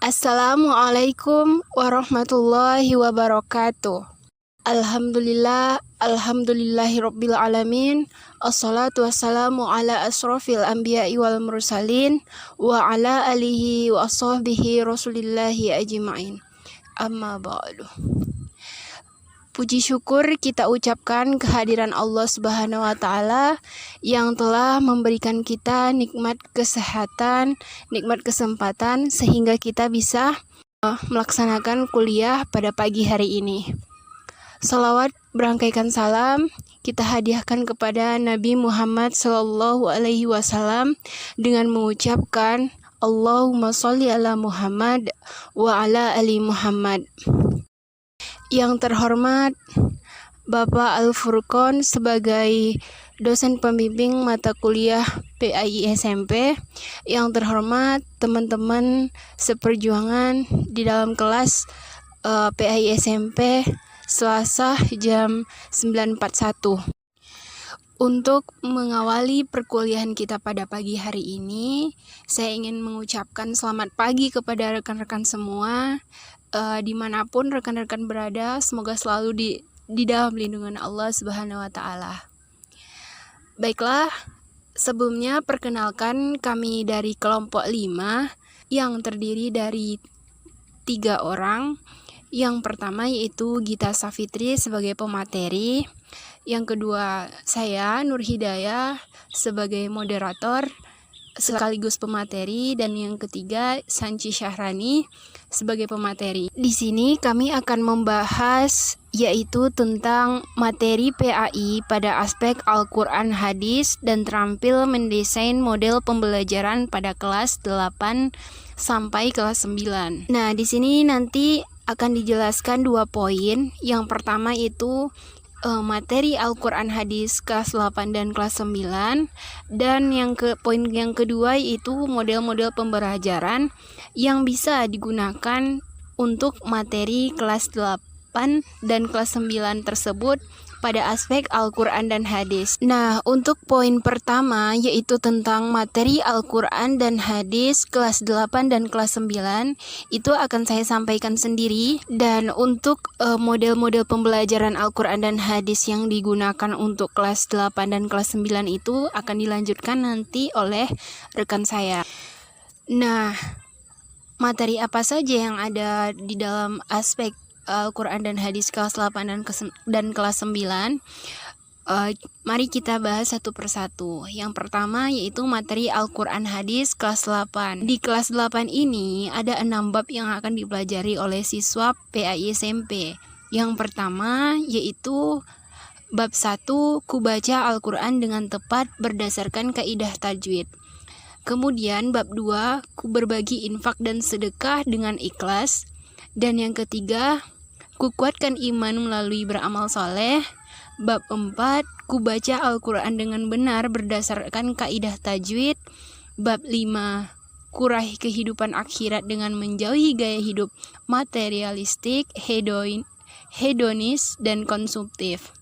Assalamualaikum warahmatullahi wabarakatuh. Alhamdulillahirabbil alamin. Assalatu wassalamu ala asrofil anbiya'i wal mursalin wa ala alihi wa ashabihi rasulillahi ajma'in. Amma ba'du. Puji syukur kita ucapkan kehadiran Allah Subhanahu wa taala yang telah memberikan kita nikmat kesehatan, nikmat kesempatan sehingga kita bisa melaksanakan kuliah pada pagi hari ini. Salawat berangkaikan salam kita hadiahkan kepada Nabi Muhammad Sallallahu Alaihi Wasallam dengan mengucapkan Allahumma sholli ala Muhammad wa ala ali Muhammad. Yang terhormat Bapak Al-Furqon sebagai dosen pembimbing mata kuliah PAI SMP. Yang terhormat teman-teman seperjuangan di dalam kelas PAI SMP Selasa jam 9.41. Untuk mengawali perkuliahan kita pada pagi hari ini, saya ingin mengucapkan selamat pagi kepada rekan-rekan semua. Dimanapun rekan-rekan berada, semoga selalu di dalam lindungan Allah Subhanahu wa taala. Baiklah, sebelumnya perkenalkan kami dari kelompok 5 yang terdiri dari 3 orang. Yang pertama yaitu Gita Safitri sebagai pemateri, yang kedua saya Nur Hidayah sebagai moderator sekaligus pemateri, dan yang ketiga Sanci Syahrani sebagai pemateri. Di sini kami akan membahas yaitu tentang materi PAI pada aspek Al-Quran Hadis dan terampil mendesain model pembelajaran pada kelas 8 sampai kelas 9. Nah, di sini nanti akan dijelaskan 2 poin. Yang pertama itu materi Al-Quran Hadis kelas 8 dan kelas 9, dan poin yang kedua yaitu model-model pembelajaran yang bisa digunakan untuk materi kelas 8 dan kelas 9 tersebut pada aspek Al-Quran dan Hadis. Nah, untuk poin pertama yaitu tentang materi Al-Quran dan Hadis kelas 8 dan kelas 9 itu akan saya sampaikan sendiri, dan untuk model-model pembelajaran Al-Quran dan Hadis yang digunakan untuk kelas 8 dan kelas 9 itu akan dilanjutkan nanti oleh rekan saya. Nah, materi apa saja yang ada di dalam aspek Al-Quran dan Hadis kelas 8 dan kelas 9? Mari kita bahas satu persatu. Yang pertama yaitu materi Al-Quran Hadis kelas 8. Di kelas 8 ini ada 6 bab yang akan dipelajari oleh siswa PAI SMP. Yang pertama yaitu bab 1, kubaca Al-Quran dengan tepat berdasarkan kaidah tajwid. Kemudian bab 2, ku berbagi infak dan sedekah dengan ikhlas. Dan yang ketiga, kukuatkan iman melalui beramal soleh. Bab 4, kubaca Al-Quran dengan benar berdasarkan kaidah tajwid. Bab 5, kuraih kehidupan akhirat dengan menjauhi gaya hidup materialistik, hedonis, dan konsumtif.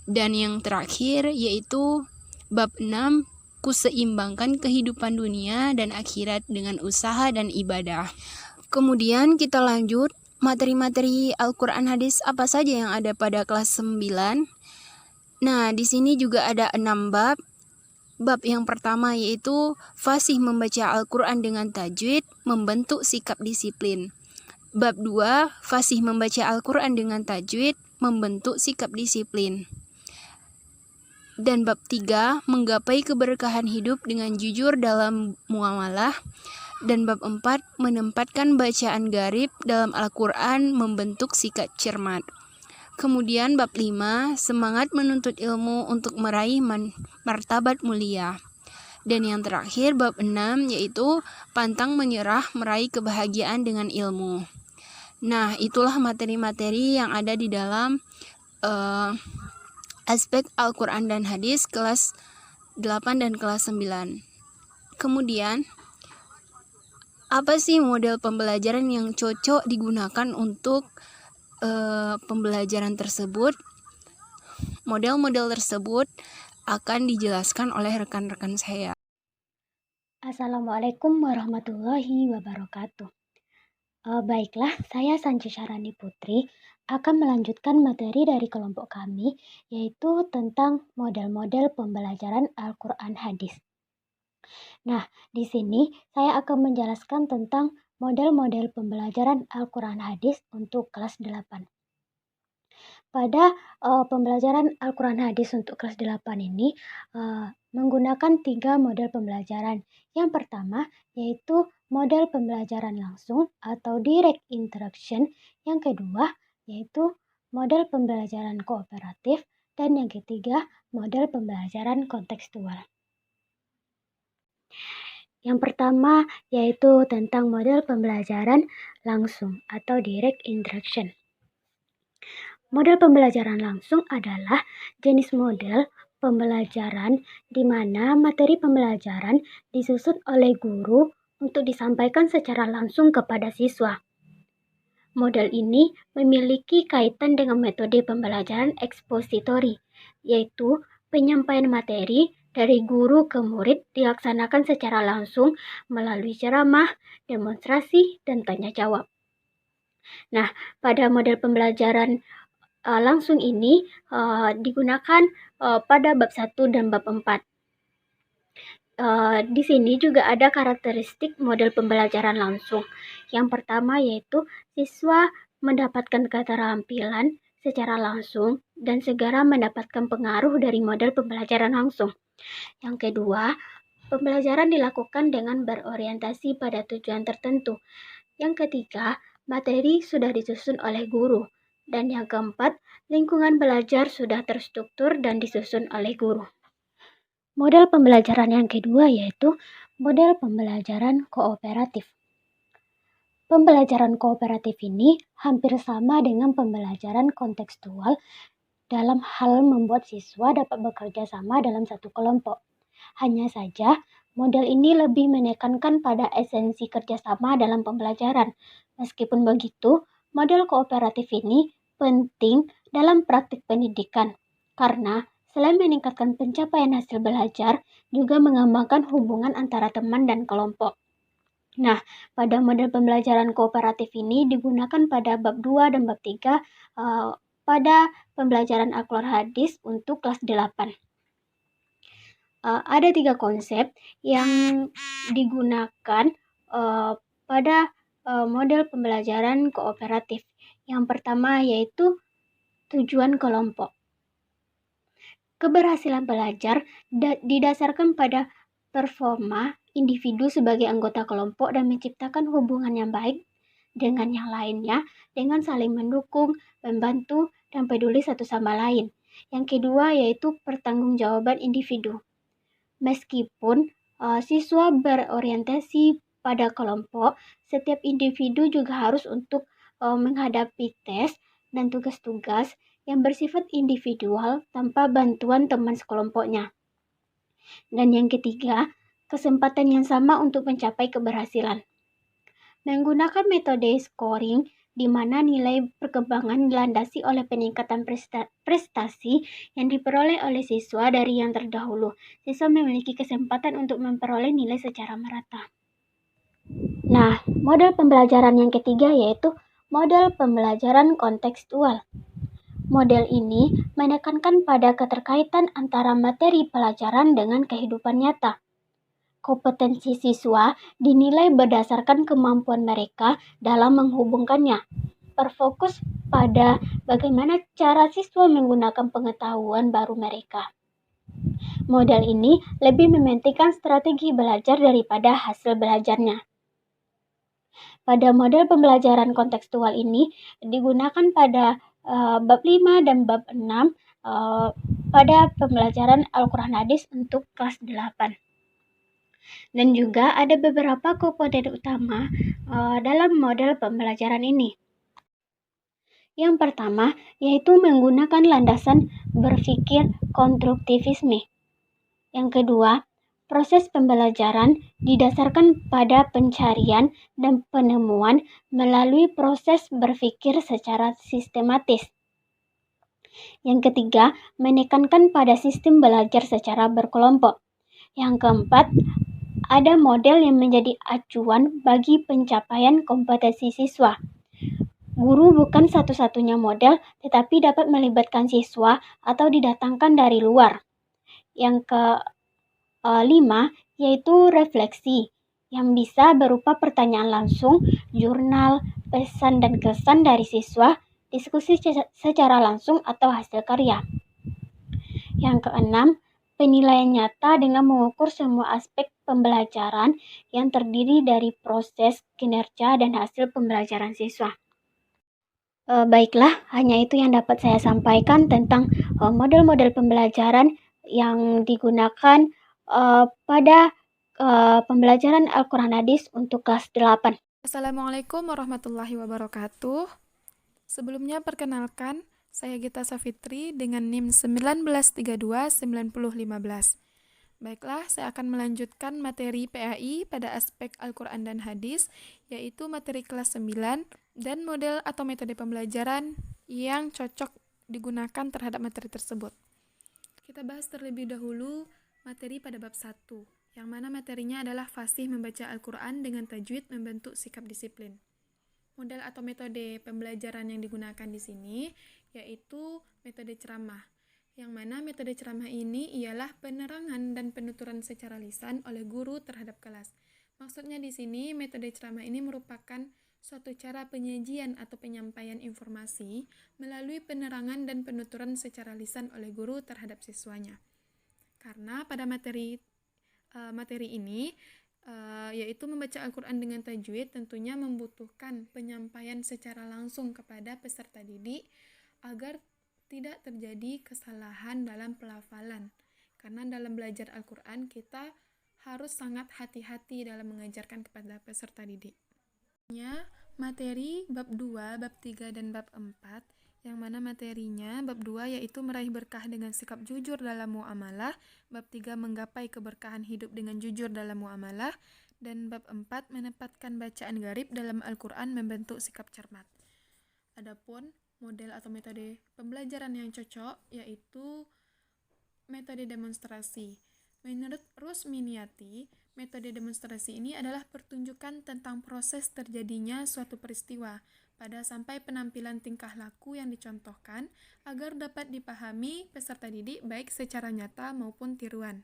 Dan yang terakhir yaitu bab 6, kuseimbangkan kehidupan dunia dan akhirat dengan usaha dan ibadah. Kemudian kita lanjut materi-materi Al-Quran Hadis apa saja yang ada pada kelas 9. Nah, di sini juga ada 6 bab. Bab yang pertama yaitu fasih membaca Al-Quran dengan tajwid, membentuk sikap disiplin. Bab 2, fasih membaca Al-Quran dengan tajwid, membentuk sikap disiplin. Dan bab 3, menggapai keberkahan hidup dengan jujur dalam muamalah. Dan bab 4, menempatkan bacaan gharib dalam Al-Quran, membentuk sikap cermat. Kemudian bab 5, semangat menuntut ilmu untuk meraih martabat mulia. Dan yang terakhir bab 6 yaitu pantang menyerah meraih kebahagiaan dengan ilmu. Nah, itulah materi-materi yang ada di dalam aspek Al-Quran dan Hadis kelas 8 dan kelas 9. Kemudian apa sih model pembelajaran yang cocok digunakan untuk pembelajaran tersebut? Model-model tersebut akan dijelaskan oleh rekan-rekan saya. Assalamualaikum warahmatullahi wabarakatuh. Baiklah, saya Sanci Syarani Putri akan melanjutkan materi dari kelompok kami, yaitu tentang model-model pembelajaran Al-Quran Hadis. Nah, di sini saya akan menjelaskan tentang model-model pembelajaran Al-Quran Hadis untuk kelas 8. Pada pembelajaran Al-Quran Hadis untuk kelas 8 ini menggunakan 3 model pembelajaran. Yang pertama yaitu model pembelajaran langsung atau direct interaction. Yang kedua yaitu model pembelajaran kooperatif. Dan yang ketiga model pembelajaran kontekstual. Yang pertama yaitu tentang model pembelajaran langsung atau direct interaction. Model pembelajaran langsung adalah jenis model pembelajaran di mana materi pembelajaran disusun oleh guru untuk disampaikan secara langsung kepada siswa. Model ini memiliki kaitan dengan metode pembelajaran ekspositori, yaitu penyampaian materi dari guru ke murid dilaksanakan secara langsung melalui ceramah, demonstrasi, dan tanya jawab. Nah, pada model pembelajaran langsung ini digunakan pada bab 1 dan bab 4. Di sini juga ada karakteristik model pembelajaran langsung. Yang pertama yaitu siswa mendapatkan keterampilan secara langsung dan segera mendapatkan pengaruh dari model pembelajaran langsung. Yang kedua, pembelajaran dilakukan dengan berorientasi pada tujuan tertentu. Yang ketiga, materi sudah disusun oleh guru. Dan yang keempat, lingkungan belajar sudah terstruktur dan disusun oleh guru. Model pembelajaran yang kedua yaitu model pembelajaran kooperatif. Pembelajaran kooperatif ini hampir sama dengan pembelajaran kontekstual dalam hal membuat siswa dapat bekerja sama dalam satu kelompok. Hanya saja, model ini lebih menekankan pada esensi kerjasama dalam pembelajaran. Meskipun begitu, model kooperatif ini penting dalam praktik pendidikan karena selain meningkatkan pencapaian hasil belajar, juga mengembangkan hubungan antara teman dan kelompok. Nah, pada model pembelajaran kooperatif ini digunakan pada bab 2 dan bab 3 pada pembelajaran Al-Quran Hadis untuk kelas 8. Ada 3 konsep yang digunakan pada model pembelajaran kooperatif. Yang pertama yaitu tujuan kelompok. Keberhasilan belajar didasarkan pada performa individu sebagai anggota kelompok dan menciptakan hubungan yang baik dengan yang lainnya dengan saling mendukung, membantu, dan peduli satu sama lain. Yang kedua yaitu pertanggungjawaban individu. Meskipun siswa berorientasi pada kelompok, setiap individu juga harus untuk menghadapi tes dan tugas-tugas yang bersifat individual tanpa bantuan teman sekelompoknya. Dan yang ketiga, kesempatan yang sama untuk mencapai keberhasilan. Menggunakan metode scoring di mana nilai perkembangan dilandasi oleh peningkatan prestasi yang diperoleh oleh siswa dari yang terdahulu. Siswa memiliki kesempatan untuk memperoleh nilai secara merata. Nah, model pembelajaran yang ketiga yaitu model pembelajaran kontekstual. Model ini menekankan pada keterkaitan antara materi pelajaran dengan kehidupan nyata. Kompetensi siswa dinilai berdasarkan kemampuan mereka dalam menghubungkannya. Berfokus pada bagaimana cara siswa menggunakan pengetahuan baru mereka. Model ini lebih mementingkan strategi belajar daripada hasil belajarnya. Pada model pembelajaran kontekstual ini digunakan pada bab 5 dan bab 6 pada pembelajaran Al-Quran Hadis untuk kelas 8. Dan juga ada beberapa komponen utama dalam model pembelajaran ini. Yang pertama yaitu menggunakan landasan berpikir konstruktivisme. Yang kedua, proses pembelajaran didasarkan pada pencarian dan penemuan melalui proses berpikir secara sistematis. Yang ketiga, menekankan pada sistem belajar secara berkelompok. Yang keempat, ada model yang menjadi acuan bagi pencapaian kompetensi siswa. Guru bukan satu-satunya model, tetapi dapat melibatkan siswa atau didatangkan dari luar. Yang kelima, yaitu refleksi, yang bisa berupa pertanyaan langsung, jurnal, pesan dan kesan dari siswa, diskusi secara langsung atau hasil karya. Yang keenam, penilaian nyata dengan mengukur semua aspek pembelajaran yang terdiri dari proses, kinerja, dan hasil pembelajaran siswa. Baiklah, hanya itu yang dapat saya sampaikan tentang model-model pembelajaran yang digunakan pada pembelajaran Al-Quran Hadis untuk kelas 8. Assalamualaikum warahmatullahi wabarakatuh. Sebelumnya perkenalkan, saya Gita Safitri dengan NIM 19329015. Baiklah, saya akan melanjutkan materi PAI pada aspek Al-Quran dan Hadis, yaitu materi kelas 9 dan model atau metode pembelajaran yang cocok digunakan terhadap materi tersebut. Kita bahas terlebih dahulu materi pada bab 1, yang mana materinya adalah fasih membaca Al-Quran dengan tajwid membentuk sikap disiplin. Model atau metode pembelajaran yang digunakan di sini yaitu metode ceramah, yang mana metode ceramah ini ialah penerangan dan penuturan secara lisan oleh guru terhadap kelas. Maksudnya di sini metode ceramah ini merupakan suatu cara penyajian atau penyampaian informasi melalui penerangan dan penuturan secara lisan oleh guru terhadap siswanya. Karena pada materi ini yaitu membaca Al-Quran dengan tajwid tentunya membutuhkan penyampaian secara langsung kepada peserta didik agar tidak terjadi kesalahan dalam pelafalan. Karena dalam belajar Al-Quran kita harus sangat hati-hati dalam mengajarkan kepada peserta didik. Materi bab 2, bab 3, dan bab 4, yang mana materinya bab 2 yaitu meraih berkah dengan sikap jujur dalam muamalah, bab 3 menggapai keberkahan hidup dengan jujur dalam muamalah, dan bab 4 menempatkan bacaan gharib dalam Al-Quran membentuk sikap cermat. Adapun model atau metode pembelajaran yang cocok yaitu metode demonstrasi. Menurut Rusminiati, metode demonstrasi ini adalah pertunjukan tentang proses terjadinya suatu peristiwa pada sampai penampilan tingkah laku yang dicontohkan agar dapat dipahami peserta didik baik secara nyata maupun tiruan.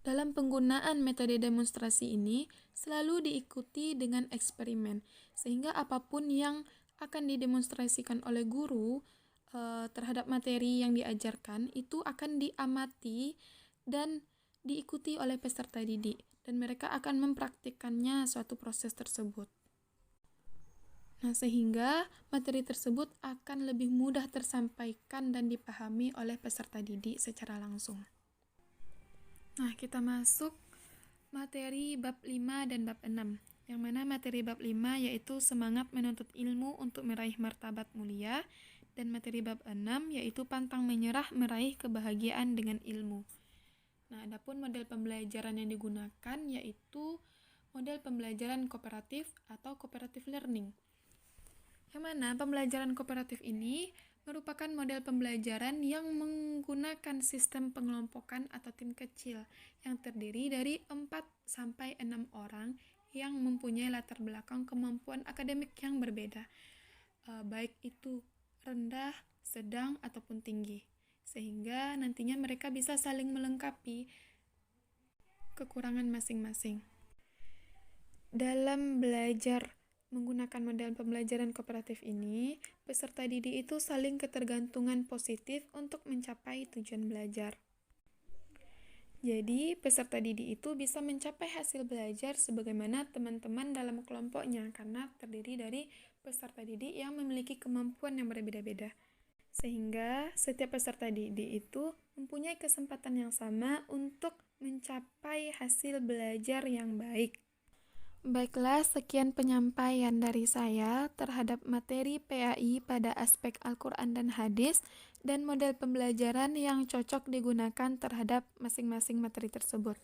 Dalam penggunaan metode demonstrasi ini selalu diikuti dengan eksperimen, sehingga apapun yang akan didemonstrasikan oleh guru terhadap materi yang diajarkan itu akan diamati dan diikuti oleh peserta didik, dan mereka akan mempraktikkannya suatu proses tersebut. Nah, sehingga materi tersebut akan lebih mudah tersampaikan dan dipahami oleh peserta didik secara langsung. Nah, kita masuk materi bab 5 dan bab 6, yang mana materi bab 5 yaitu semangat menuntut ilmu untuk meraih martabat mulia, dan materi bab 6 yaitu pantang menyerah meraih kebahagiaan dengan ilmu. Nah, adapun model pembelajaran yang digunakan yaitu model pembelajaran kooperatif atau cooperative learning. Yang mana pembelajaran kooperatif ini merupakan model pembelajaran yang menggunakan sistem pengelompokan atau tim kecil yang terdiri dari 4-6 orang yang mempunyai latar belakang kemampuan akademik yang berbeda, baik itu rendah, sedang, ataupun tinggi, sehingga nantinya mereka bisa saling melengkapi kekurangan masing-masing. Dalam belajar menggunakan model pembelajaran kooperatif ini, peserta didik itu saling ketergantungan positif untuk mencapai tujuan belajar. Jadi, peserta didik itu bisa mencapai hasil belajar sebagaimana teman-teman dalam kelompoknya karena terdiri dari peserta didik yang memiliki kemampuan yang berbeda-beda. Sehingga setiap peserta didik itu mempunyai kesempatan yang sama untuk mencapai hasil belajar yang baik. Baiklah, sekian penyampaian dari saya terhadap materi PAI pada aspek Al-Quran dan Hadis dan model pembelajaran yang cocok digunakan terhadap masing-masing materi tersebut.